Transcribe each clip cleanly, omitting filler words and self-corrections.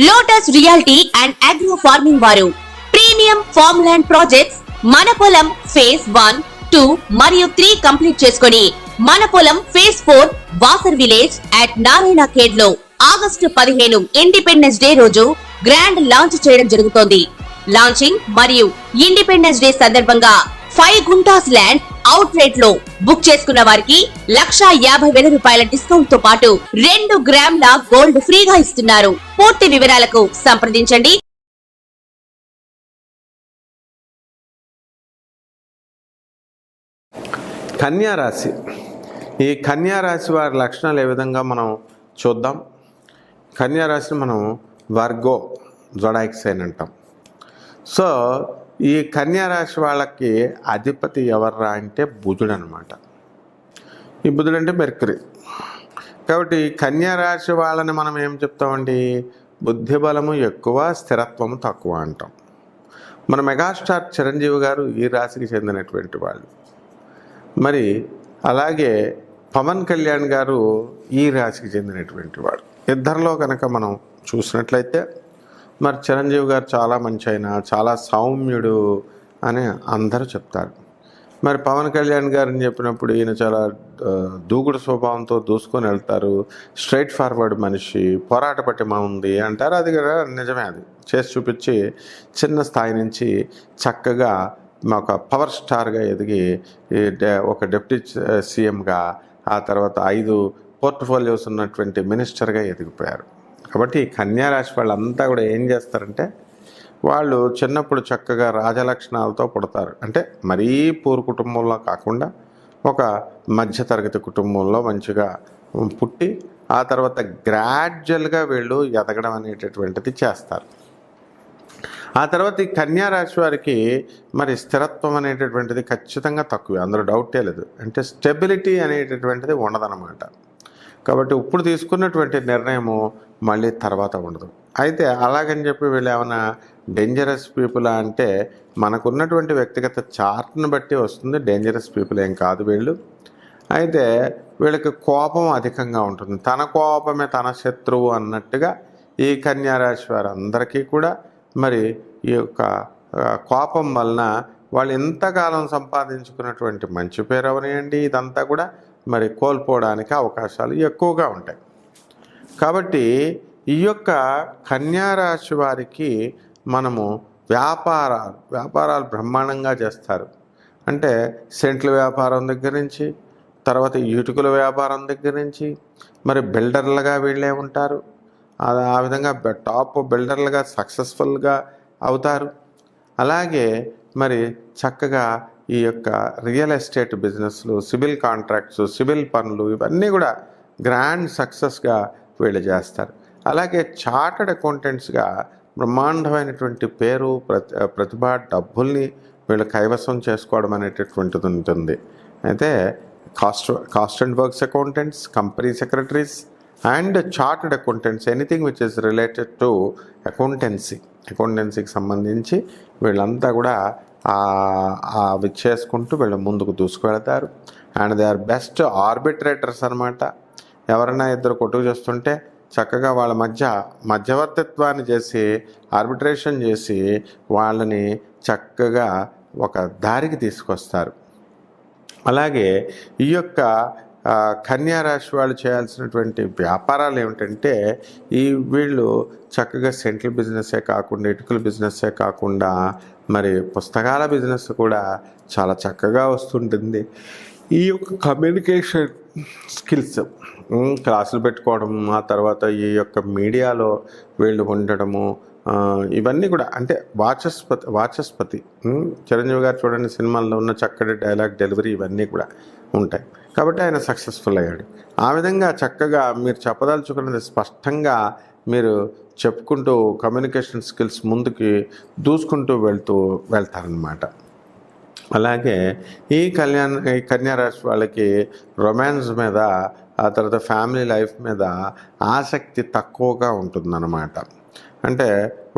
Lotus reality and agro farming వారు premium farm land projects మన పొలం ఫేజ్ 1, 2 మరియు 3 కంప్లీట్ చేసుకొని మన పొలం phase 4 Wasar village at Narayana Khed లో ఆగస్టు 15 ఇండిపెండెన్స్ డే రోజు గ్రాండ్ లాంచ్ చేయడం జరుగుతోంది. లాంచింగ్ మరియు ఇండిపెండెన్స్ డే సందర్భంగా 5 గుంటాస్ ల్యాండ్ అవుట్ రేట్ లో బుక్ చేసుకున్న వారికి 1,50,000 రూపాయల డిస్కౌంట్ తో పాటు 2 గ్రాముల గోల్డ్ ఫ్రీగా ఇస్తున్నారు. పూర్తి వివరాలకు సంప్రదించండి. కన్యా రాశి. ఈ కన్యా రాశి వారి లక్షణాలు ఏ విధంగా మనం చూద్దాం. కన్యా రాశిని మనం వర్గో జొడాయిక్ సైన్ అంటాం. సో ఈ కన్యా రాశి వాళ్ళకి అధిపతి ఎవర్రా అంటే బుధుడు అనమాట. ఈ బుధుడు అంటే మెర్క్యూరీ. కాబట్టి కన్యా రాశి వాళ్ళని మనం ఏం చెప్తామండి, బుద్ధి బలము ఎక్కువ, స్థిరత్వము తక్కువ అంటాం. మన మెగాస్టార్ చిరంజీవి గారు ఈ రాశికి చెందినటువంటి వాళ్ళు. మరి అలాగే పవన్ కళ్యాణ్ గారు ఈ రాశికి చెందినటువంటి వాడు. ఇద్దరిలో కనుక మనం చూసినట్లయితే మరి చిరంజీవి గారు చాలా మంచి ఆయన, చాలా సౌమ్యుడు అని అందరూ చెప్తారు. మరి పవన్ కళ్యాణ్ గారిని చెప్పినప్పుడు ఈయన చాలా దూకుడు స్వభావంతో దూసుకొని వెళ్తారు, స్ట్రైట్ ఫార్వర్డ్ మనిషి, పోరాట పటిమ ఉంది అంటారు. అది కూడా నిజమే. అది చేసి చూపించి చిన్న స్థాయి నుంచి చక్కగా ఒక పవర్ స్టార్గా ఎదిగి ఒక డిప్యూటీ సీఎంగా, ఆ తర్వాత 5 పోర్ట్ఫోలియోస్ ఉన్నటువంటి మినిస్టర్గా ఎదిగిపోయారు. కాబట్టి కన్యా రాశి వాళ్ళంతా కూడా ఏం చేస్తారంటే, వాళ్ళు చిన్నప్పుడు చక్కగా రాజలక్షణాలతో పుడతారు. అంటే మరీ పూర్ కుటుంబంలో కాకుండా ఒక మధ్యతరగతి కుటుంబంలో మంచిగా పుట్టి ఆ తర్వాత గ్రాడ్యువల్గా వీళ్ళు ఎదగడం అనేటటువంటిది చేస్తారు. ఆ తర్వాత ఈ కన్యా రాశి వారికి మరి స్థిరత్వం అనేటటువంటిది ఖచ్చితంగా తక్కువే, అందులో డౌటే లేదు. అంటే స్టెబిలిటీ అనేటటువంటిది ఉండదన్నమాట. కాబట్టి ఇప్పుడు తీసుకున్నటువంటి నిర్ణయము మళ్ళీ తర్వాత ఉండదు. అయితే అలాగని చెప్పి వీళ్ళు ఏమైనా డేంజరస్ పీపుల్ అంటే మనకున్నటువంటి వ్యక్తిగత చార్ట్ని బట్టి వస్తుంది. డేంజరస్ పీపుల్ ఏం కాదు వీళ్ళు. అయితే వీళ్ళకి కోపం అధికంగా ఉంటుంది. తన కోపమే తన శత్రువు అన్నట్టుగా ఈ కన్యా రాశి వారందరికీ కూడా మరి ఈ యొక్క కోపం వలన వాళ్ళు ఎంతకాలం సంపాదించుకున్నటువంటి మంచి పేరు అవనియండి ఇదంతా కూడా మరి కోల్పోవడానికి అవకాశాలు ఎక్కువగా ఉంటాయి. కాబట్టి ఈ యొక్క కన్యా రాశి వారికి మనము వ్యాపారాలు బ్రహ్మాండంగా చేస్తారు. అంటే సెంట్ల వ్యాపారం దగ్గర నుంచి, తర్వాత ఇటుకల వ్యాపారం దగ్గర నుంచి, మరి బిల్డర్లుగా వీళ్ళే ఉంటారు. ఆ విధంగా టాప్ బిల్డర్లుగా సక్సెస్ఫుల్గా అవుతారు. అలాగే మరి చక్కగా ఈ యొక్క రియల్ ఎస్టేట్ బిజినెస్లు, సివిల్ కాంట్రాక్ట్స్, సివిల్ పనులు ఇవన్నీ కూడా గ్రాండ్ సక్సెస్గా వీళ్ళు చేస్తారు. అలాగే చార్టర్డ్ అకౌంటెంట్స్గా బ్రహ్మాండమైనటువంటి పేరు, ప్రతిభ, డబ్బుల్ని వీళ్ళు కైవసం చేసుకోవడం అనేటటువంటిది ఉంటుంది. అయితే cost and works accountants, company secretaries and chartered accountants, anything which is related to అకౌంటెన్సీకి సంబంధించి వీళ్ళంతా కూడా అవి చేసుకుంటూ వీళ్ళు ముందుకు దూసుకువెళతారు. And they are best arbitrators అనమాట. ఎవరైనా ఇద్దరు కొట్టుకు చేస్తుంటే చక్కగా వాళ్ళ మధ్యవర్తిత్వాన్ని చేసి, ఆర్బిట్రేషన్ చేసి వాళ్ళని చక్కగా ఒక దారికి తీసుకొస్తారు. అలాగే ఈ యొక్క కన్యా రాశి వాళ్ళు చేయాల్సినటువంటి వ్యాపారాలు ఏమిటంటే, వీళ్ళు చక్కగా సెంట్రల్ బిజినెస్సే కాకుండా, ఇటుకల బిజినెస్సే కాకుండా మరి పుస్తకాల బిజినెస్ కూడా చాలా చక్కగా వస్తుంటుంది. ఈ యొక్క కమ్యూనికేషన్ స్కిల్స్, క్లాసులు పెట్టుకోవడం, ఆ తర్వాత ఈ యొక్క మీడియాలో వీళ్ళు ఉండడము, ఇవన్నీ కూడా అంటే వాచస్పతి చిరంజీవి గారు చూడండి, సినిమాల్లో ఉన్న చక్కటి డైలాగ్ డెలివరీ ఇవన్నీ కూడా ఉంటాయి. కాబట్టి ఆయన సక్సెస్ఫుల్ అయ్యాడు. ఆ విధంగా చక్కగా మీరు చెప్పదలుచుకున్నది స్పష్టంగా మీరు చెప్పుకుంటూ కమ్యూనికేషన్ స్కిల్స్ ముందుకి దూసుకుంటూ వెళ్తారనమాట. అలాగే ఈ కన్యా రాశి వాళ్ళకి రొమాన్స్ మీద, ఆ తర్వాత ఫ్యామిలీ లైఫ్ మీద ఆసక్తి తక్కువగా ఉంటుందన్నమాట. అంటే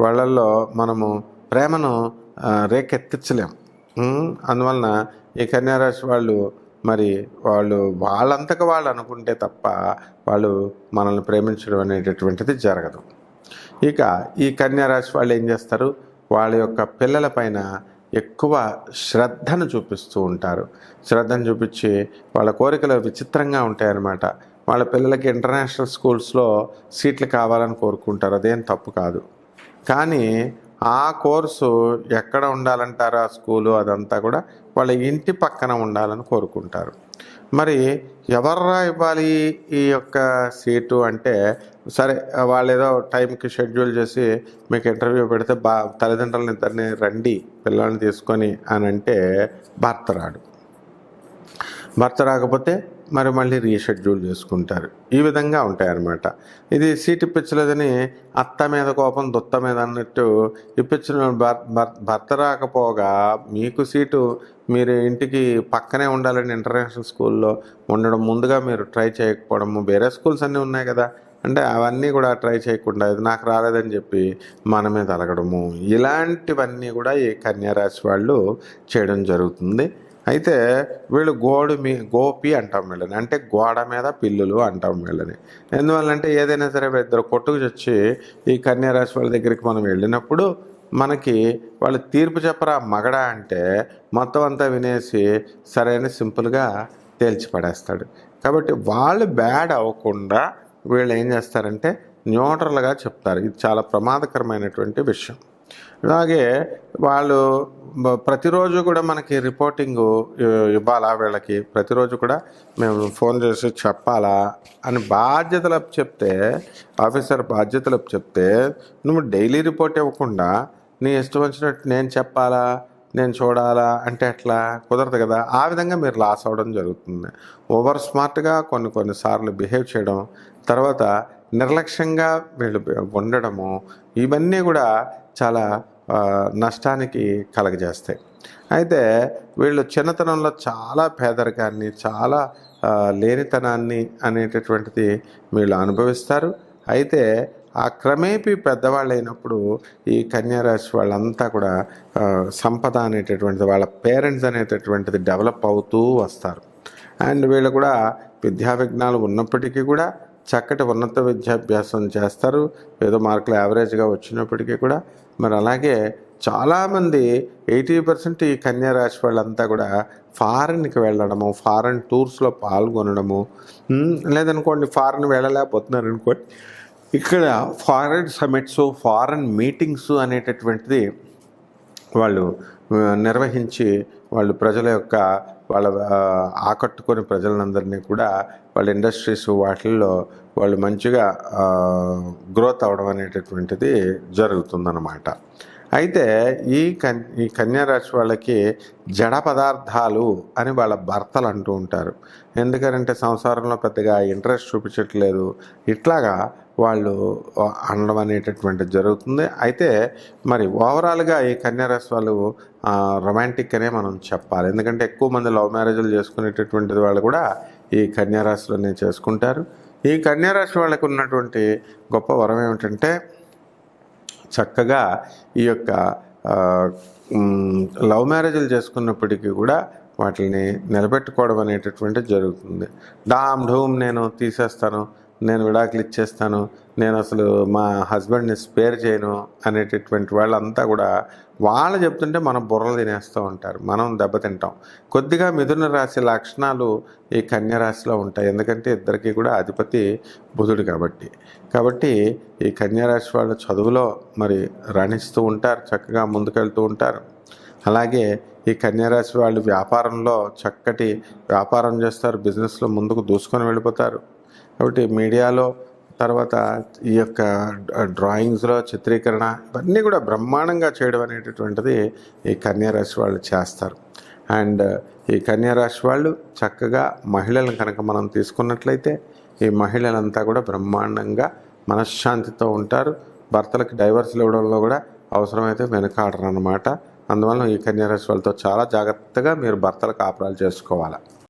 వాళ్ళల్లో మనము ప్రేమను రేకెత్తించలేం. అందువలన ఈ కన్యా రాశి వాళ్ళు మరి వాళ్ళంతకు వాళ్ళు అనుకుంటే తప్ప వాళ్ళు మనల్ని ప్రేమించడం అనేటటువంటిది జరగదు. ఇక ఈ కన్యా రాశి వాళ్ళు ఏం చేస్తారు, వాళ్ళ యొక్క పిల్లల పైన ఎక్కువ శ్రద్ధను చూపిస్తూ ఉంటారు. శ్రద్ధను చూపించి వాళ్ళ కోరికలు విచిత్రంగా ఉంటాయన్నమాట. వాళ్ళ పిల్లలకి ఇంటర్నేషనల్ స్కూల్స్లో సీట్లు కావాలని కోరుకుంటారు, అదేం తప్పు కాదు. కానీ ఆ కోర్సు ఎక్కడ ఉండాలంటారు, ఆ స్కూలు అదంతా కూడా వాళ్ళ ఇంటి పక్కన ఉండాలని కోరుకుంటారు. మరి ఎవర్రా ఇవ్వాలి ఈ యొక్క సీటు అంటే, సరే వాళ్ళు ఏదో టైంకి షెడ్యూల్ చేసి మీకు ఇంటర్వ్యూ పెడితే తల్లిదండ్రులను ఇద్దరిని రండి పిల్లల్ని తీసుకొని అని అంటే భర్త రాకపోతే మరి మళ్ళీ రీషెడ్యూల్ చేసుకుంటారు. ఈ విధంగా ఉంటాయన్నమాట. ఇది సీట్ ఇప్పించలేదని అత్త మీద కోపం దుత్త మీద అన్నట్టు ఇప్పించిన భర్త రాకపోగా మీకు సీటు మీరు ఇంటికి పక్కనే ఉండాలని ఇంటర్నేషనల్ స్కూల్లో ఉండడం, ముందుగా మీరు ట్రై చేయకపోవడము, వేరే స్కూల్స్ అన్నీ ఉన్నాయి కదా అంటే అవన్నీ కూడా ట్రై చేయకుండా ఇది నాకు రాలేదని చెప్పి మన మీద అలగడము, ఇలాంటివన్నీ కూడా ఈ కన్యా రాశి వాళ్ళు చేయడం జరుగుతుంది. అయితే వీళ్ళు గోపి అంటాం వీళ్ళని, అంటే గోడ మీద పిల్లులు అంటాం వీళ్ళని. ఎందువల్లంటే ఏదైనా సరే ఇద్దరు కొట్టుకు చచ్చి ఈ కన్యా రాశి వాళ్ళ దగ్గరికి మనం వెళ్ళినప్పుడు మనకి వాళ్ళు తీర్పు చెప్పరా మగడా అంటే మొత్తం అంతా వినేసి సరైన సింపుల్గా తేల్చిపడేస్తాడు. కాబట్టి వాళ్ళు బ్యాడ్ అవ్వకుండా వీళ్ళు ఏం చేస్తారంటే న్యూట్రల్గా చెప్తారు. ఇది చాలా ప్రమాదకరమైనటువంటి విషయం. అలాగే వాళ్ళు ప్రతిరోజు కూడా మనకి రిపోర్టింగు ఇవ్వాలా, వీళ్ళకి ప్రతిరోజు కూడా మేము ఫోన్ చేసి చెప్పాలా అని బాధ్యతలు చెప్తే, ఆఫీసర్ బాధ్యతలు చెప్తే నువ్వు డైలీ రిపోర్ట్ ఇవ్వకుండా నీ ఇష్టం వచ్చినట్టు నేను చెప్పాలా, నేను చూడాలా అంటే ఎట్లా కుదరదు కదా. ఆ విధంగా మీరు లాస్ అవ్వడం జరుగుతుంది. ఓవర్ స్మార్ట్గా కొన్నిసార్లు బిహేవ్ చేయడం, తర్వాత నిర్లక్ష్యంగా వీళ్ళు ఉండడము, ఇవన్నీ కూడా చాలా నష్టానికి కలగజేస్తాయి. అయితే వీళ్ళు చిన్నతనంలో చాలా పేదరికాన్ని, చాలా లేనితనాన్ని అనేటటువంటిది వీళ్ళు అనుభవిస్తారు. అయితే ఆ క్రమేపీ పెద్దవాళ్ళు అయినప్పుడు ఈ కన్యా రాశి వాళ్ళంతా కూడా సంపద అనేటటువంటిది, వాళ్ళ పేరెంట్స్ అనేటటువంటిది డెవలప్ అవుతూ వస్తారు. అండ్ వీళ్ళు కూడా విద్యా విఘ్నాలు ఉన్నప్పటికీ కూడా చక్కటి ఉన్నత విద్యాభ్యాసం చేస్తారు. ఏదో మార్కులు యావరేజ్గా వచ్చినప్పటికీ కూడా. మరి అలాగే చాలామంది 80% ఈ కన్యా రాశి వాళ్ళంతా కూడా ఫారెన్కి వెళ్ళడము, ఫారెన్ టూర్స్లో పాల్గొనడము, లేదనుకోండి ఫారెన్ వెళ్ళలేకపోతున్నారు అనుకోండి, ఇక్కడ ఫారెన్ సమిట్స్, ఫారెన్ మీటింగ్స్ అనేటటువంటిది వాళ్ళు నిర్వహించి వాళ్ళు ప్రజల యొక్క ఆకట్టుకొని ప్రజలందరినీ కూడా వాళ్ళ ఇండస్ట్రీస్ వాటిల్లో వాళ్ళు మంచిగా గ్రోత్ అవడం అనేటటువంటిది జరుగుతుందన్నమాట. అయితే ఈ కన్యా రాశి వాళ్ళకి జడ పదార్థాలు అని వాళ్ళ భర్తలు అంటూ ఉంటారు. ఎందుకంటే సంసారంలో పెద్దగా ఇంట్రెస్ట్ చూపించట్లేదు, ఇట్లాగా వాళ్ళు అనడం అనేటటువంటిది జరుగుతుంది. అయితే మరి ఓవరాల్గా ఈ కన్యా రాశి వాళ్ళు రొమాంటిక్ అనే మనం చెప్పాలి. ఎందుకంటే ఎక్కువ మంది లవ్ మ్యారేజ్లు చేసుకునేటటువంటిది వాళ్ళు కూడా ఈ కన్యా రాశిలోనే చేసుకుంటారు. ఈ కన్యా రాశి వాళ్ళకు ఉన్నటువంటి గొప్ప వరం ఏమిటంటే చక్కగా ఈ యొక్క లవ్ మ్యారేజ్లు చేసుకున్నప్పటికీ కూడా వాటిని నిలబెట్టుకోవడం అనేటటువంటిది జరుగుతుంది. డామ్ ఢూమ్ నేను తీసేస్తాను, నేను విడాకులు ఇచ్చేస్తాను, నేను అసలు మా హస్బెండ్ని స్పేర్ చేయను అనేటటువంటి వాళ్ళంతా కూడా వాళ్ళు చెప్తుంటే మనం బుర్రలు తినేస్తూ ఉంటారు, మనం దెబ్బతింటాం. కొద్దిగా మిథున రాశి లక్షణాలు ఈ కన్యా రాశిలో ఉంటాయి. ఎందుకంటే ఇద్దరికి కూడా అధిపతి బుధుడు కాబట్టి ఈ కన్యా రాశి వాళ్ళు చదువులో మరి రాణిస్తూ ఉంటారు, చక్కగా ముందుకెళ్తూ ఉంటారు. అలాగే ఈ కన్యా రాశి వాళ్ళు వ్యాపారంలో చక్కటి వ్యాపారం చేస్తారు, బిజినెస్లో ముందుకు దూసుకొని వెళ్ళిపోతారు. కాబట్టి మీడియాలో, తర్వాత ఈ యొక్క డ్రాయింగ్స్లో చిత్రీకరణ, ఇవన్నీ కూడా బ్రహ్మాండంగా చేయడం అనేటటువంటిది ఈ కన్యా రాశి వాళ్ళు చేస్తారు. అండ్ ఈ కన్యా రాశి వాళ్ళు చక్కగా మహిళలను కనుక మనం తీసుకున్నట్లయితే ఈ మహిళలంతా కూడా బ్రహ్మాండంగా మనశ్శాంతితో ఉంటారు. భర్తలకు డైవర్స్లు ఇవ్వడంలో కూడా అవసరమైతే వెనుకాడరు అన్నమాట. అందువల్ల ఈ కన్యా రాశి వాళ్ళతో చాలా జాగ్రత్తగా మీరు భర్తల కాపురాలు చేసుకోవాలి.